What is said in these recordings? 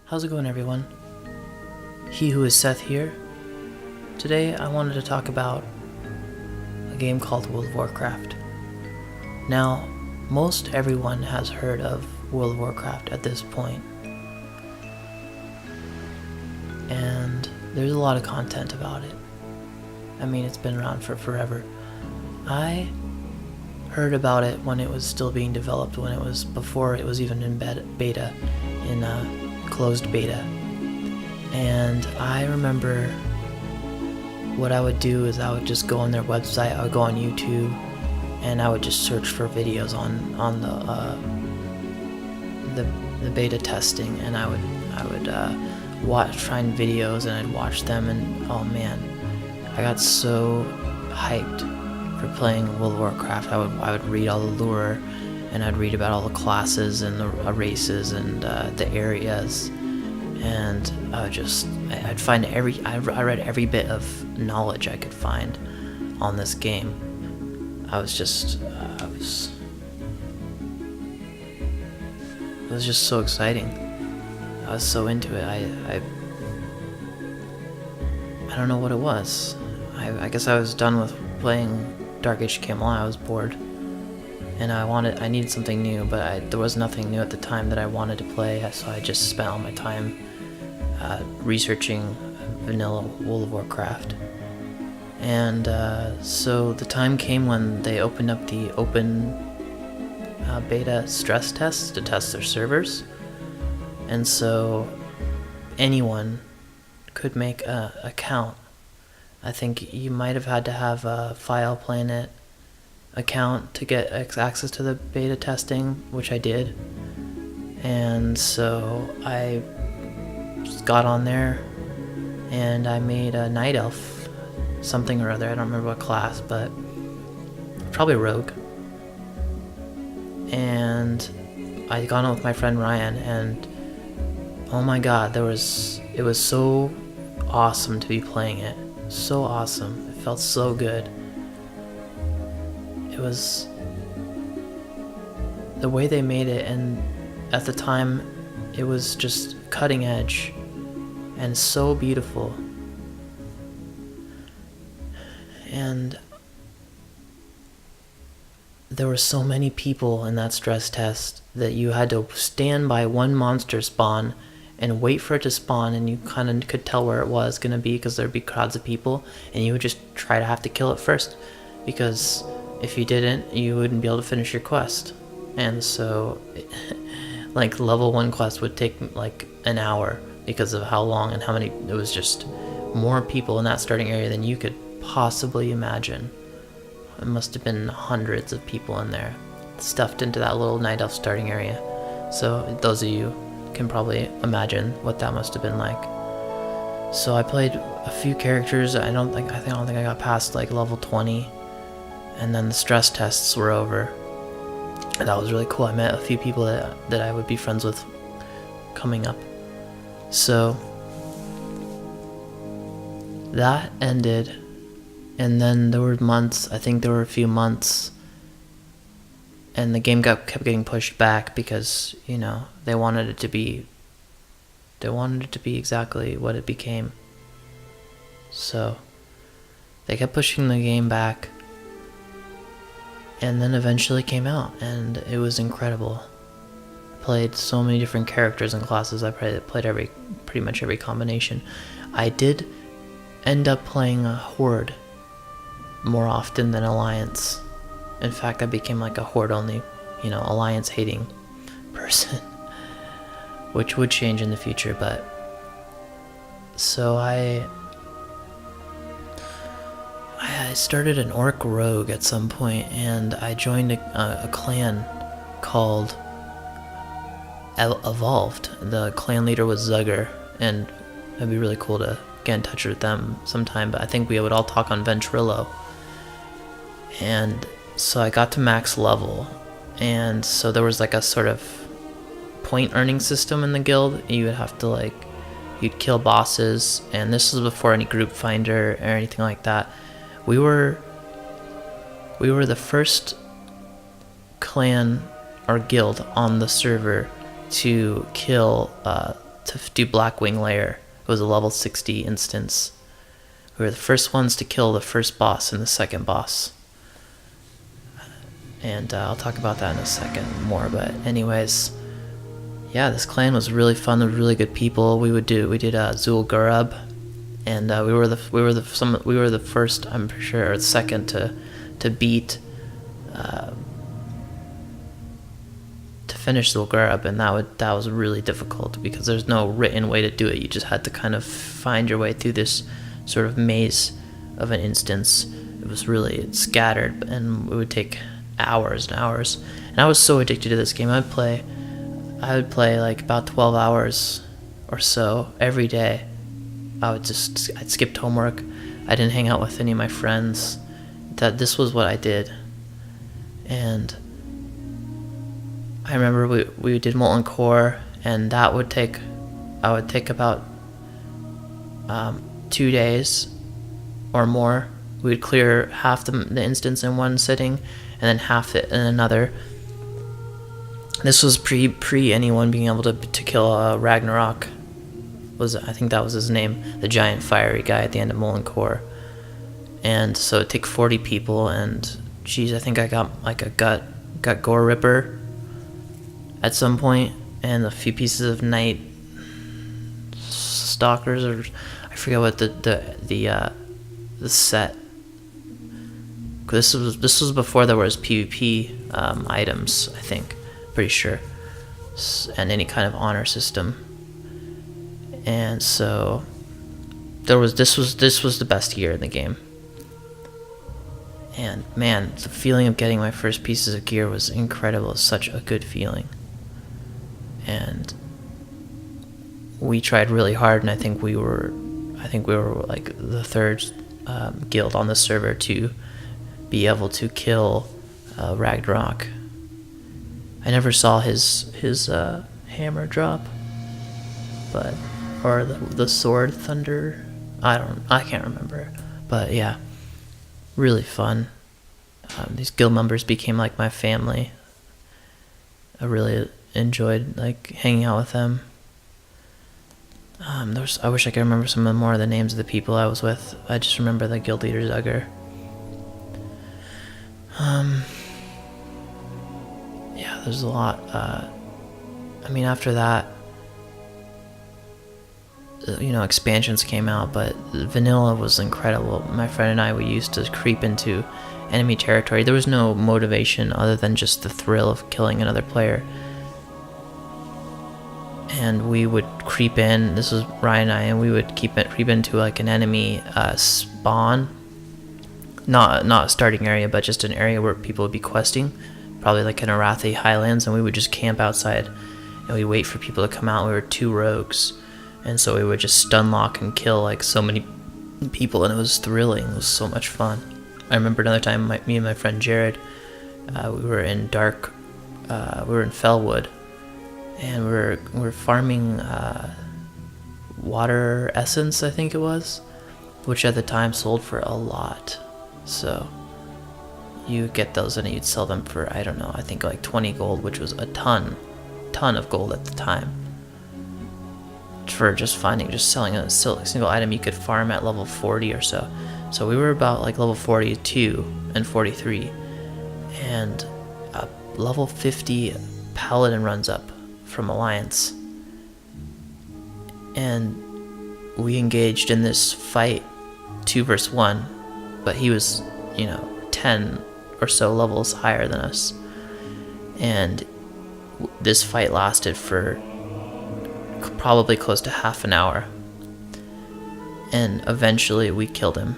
How's it going, everyone? He who is Seth here. Today I wanted to talk about a game called World of Warcraft. Now, most everyone has heard of World of Warcraft at this point, and there's a lot of content about it. I mean, it's been around for forever. I heard about it when it was still being developed, before it was even in beta, in closed beta. And I remember what I would do is I would just go on their website, I would go on YouTube, and I would just search for videos on the beta testing, and I would find videos and I'd watch them, and oh man, I got so hyped for playing World of Warcraft. I would read all the lore, and I'd read about all the classes and the races and the areas, and I'd find I read every bit of knowledge I could find on this game. It was just so exciting. I was so into it. I don't know what it was. I guess I was done with playing Dark Age Camelot. I was bored, and I needed something new, but there was nothing new at the time that I wanted to play, so I just spent all my time researching vanilla World of Warcraft. And so the time came when they opened up the open beta stress tests to test their servers, and so anyone could make an account. I think you might have had to have a File Planet account to get access to the beta testing, which I did. And so I just got on there and I made a night elf something or other. I don't remember what class, but probably rogue. And I got on with my friend Ryan, and oh my god, it was so awesome to be playing it. So awesome. It felt so good. It was the way they made it, and at the time it was just cutting edge and so beautiful. And there were so many people in that stress test that you had to stand by one monster spawn and wait for it to spawn, and you kind of could tell where it was going to be because there'd be crowds of people, and you would just try to have to kill it first, because if you didn't, you wouldn't be able to finish your quest. And so like level 1 quest would take like an hour because of how long and how many. It was just more people in that starting area than you could possibly imagine. It must have been hundreds of people in there stuffed into that little night elf starting area. So those of you can probably imagine what that must have been like. So I played a few characters. I don't think I got past like level 20, and then the stress tests were over, and that was really cool. I met a few people that I would be friends with coming up. So that ended, and then there were months. I think there were a few months, and the game kept getting pushed back because, you know, they wanted it to be exactly what it became. So they kept pushing the game back, and then eventually came out, and it was incredible. I played so many different characters and classes. I played pretty much every combination. I did end up playing a Horde more often than Alliance. In fact, I became like a Horde only, Alliance hating person, which would change in the future. But so I started an orc rogue at some point, and I joined a clan called Evolved. The clan leader was Zugger, and it'd be really cool to get in touch with them sometime, but I think we would all talk on Ventrilo. And so I got to max level, and so there was like a sort of point earning system in the guild. You would have to you'd kill bosses, and this was before any group finder or anything like that. We were the first clan or guild on the server to kill to do Blackwing Lair. It was a level 60 instance. We were the first ones to kill the first boss and the second boss. And I'll talk about that in a second more. But anyways, yeah, this clan was really fun. There were really good people. We did Zul'Gurub, and we were the first, I'm pretty sure, or the second to beat to finish Zul'Gurub, and that was really difficult because there's no written way to do it. You just had to kind of find your way through this sort of maze of an instance. It was really scattered, and it would take hours and hours. And I was so addicted to this game. I would play like about 12 hours or so every day. I'd skip homework. I didn't hang out with any of my friends. This was what I did. And I remember we did Molten Core, and I would take about 2 days or more. We would clear half the instance in one sitting, and then half it in another. This was pre anyone being able to kill Ragnarok. I think that was his name, the giant fiery guy at the end of Molten Core. And so it took 40 people, and geez, I think I got like a gut gore ripper at some point, and a few pieces of night stalkers, or I forget what the set. This was before there was PvP items, I think, pretty sure, and any kind of honor system. And so this was the best gear in the game. And man, the feeling of getting my first pieces of gear was incredible. It was such a good feeling. And we tried really hard, and I think we were like the third guild on the server to be able to kill Ragnarok. I never saw his hammer drop, or the sword thunder. I can't remember, but yeah, really fun. These guild members became like my family. I really enjoyed like hanging out with them. I wish I could remember some more of the names of the people I was with. I just remember the guild leader Zugger. Yeah, there's a lot. I mean, after that, expansions came out, but vanilla was incredible. My friend and I, we used to creep into enemy territory. There was no motivation other than just the thrill of killing another player. And we would creep in. This was Ryan and I, and we would creep into like an enemy spawn. Not a starting area, but just an area where people would be questing, probably like in Arathi Highlands, and we would just camp outside, and we wait for people to come out. We were 2 rogues, and so we would just stun lock and kill like so many people, and it was thrilling. It was so much fun. I remember another time, me and my friend Jared, we were in Fellwood, and we were farming water essence, I think it was, which at the time sold for a lot. So you get those and you'd sell them for, I don't know, I think like 20 gold, which was a ton of gold at the time, for just selling a single item you could farm at level 40 or so. So we were about like level 42 and 43, and a level 50 paladin runs up from Alliance, and we engaged in this fight 2 versus 1, but he was 10 or so levels higher than us, and this fight lasted for probably close to half an hour, and eventually we killed him.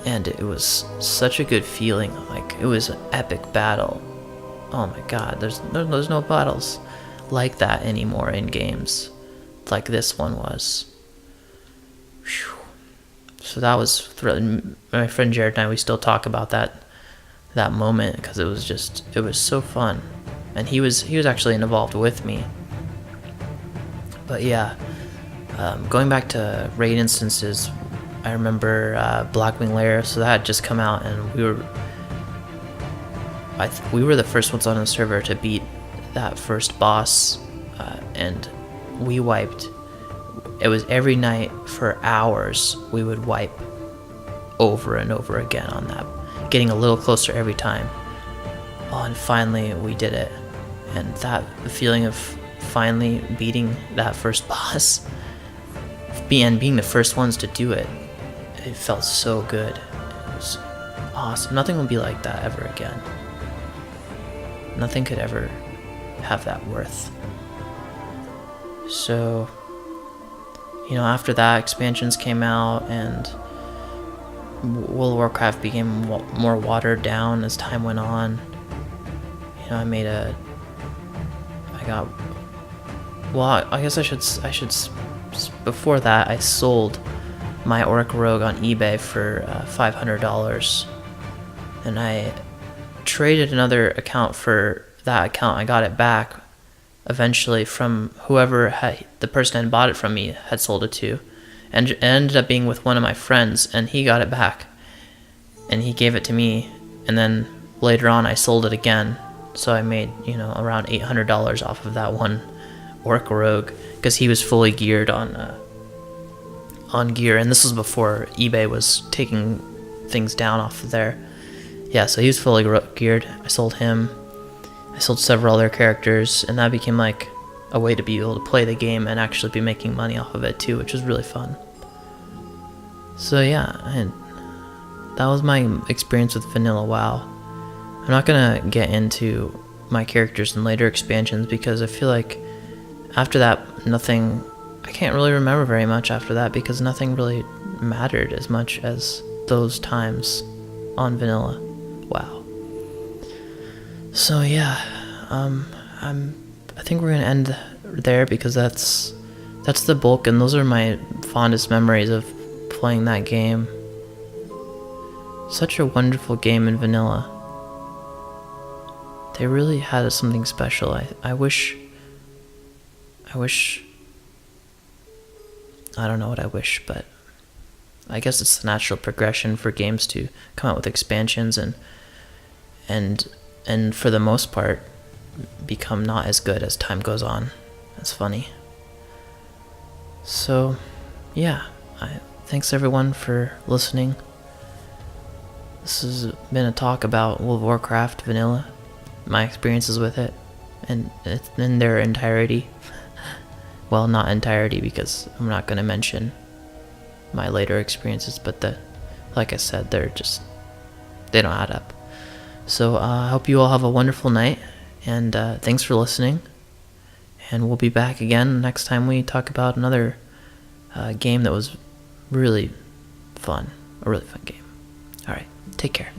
And it was such a good feeling. Like, it was an epic battle. Oh my god, there's no battles like that anymore in games like this one was. Whew. So that was thrilling. My friend Jared and I, we still talk about that moment, because it was so fun. And he was actually involved with me. But yeah, going back to raid instances, I remember Blackwing Lair, so that had just come out, and we were the first ones on the server to beat that first boss, and we wiped. It was every night for hours. We would wipe over and over again on that, getting a little closer every time. Oh, and finally we did it. And that feeling of finally beating that first boss, and being the first ones to do it, it felt so good. It was awesome. Nothing will be like that ever again. Nothing could ever have that worth. So, after that, expansions came out, and World of Warcraft became more watered down as time went on. I guess I should. Before that, I sold my Orc Rogue on eBay for $500, and I traded another account for that account. I got it back eventually from whoever the person had bought it from me had sold it to, and it ended up being with one of my friends, and he got it back, and he gave it to me, and then later on I sold it again, so I made around $800 off of that one Orc Rogue, because he was fully geared on gear, and this was before eBay was taking things down off of there. Yeah, so he was fully geared. I sold him. I sold several other characters, and that became like a way to be able to play the game and actually be making money off of it too, which was really fun. So yeah, that was my experience with Vanilla WoW. I'm not gonna get into my characters in later expansions because I feel like after that, I can't really remember very much after that because nothing really mattered as much as those times on Vanilla WoW. So yeah, I think we're gonna end there because that's the bulk, and those are my fondest memories of playing that game. Such a wonderful game in Vanilla. They really had something special. I wish. I don't know what I wish, but I guess it's the natural progression for games to come out with expansions and for the most part become not as good as time goes on. That's funny. So yeah, thanks everyone for listening. This has been a talk about World of Warcraft Vanilla, my experiences with it, and in their entirety. Well, not entirety, because I'm not going to mention my later experiences, but like I said, they don't add up. So I hope you all have a wonderful night, and thanks for listening, and we'll be back again next time we talk about another game that was really fun, a really fun game. Alright, take care.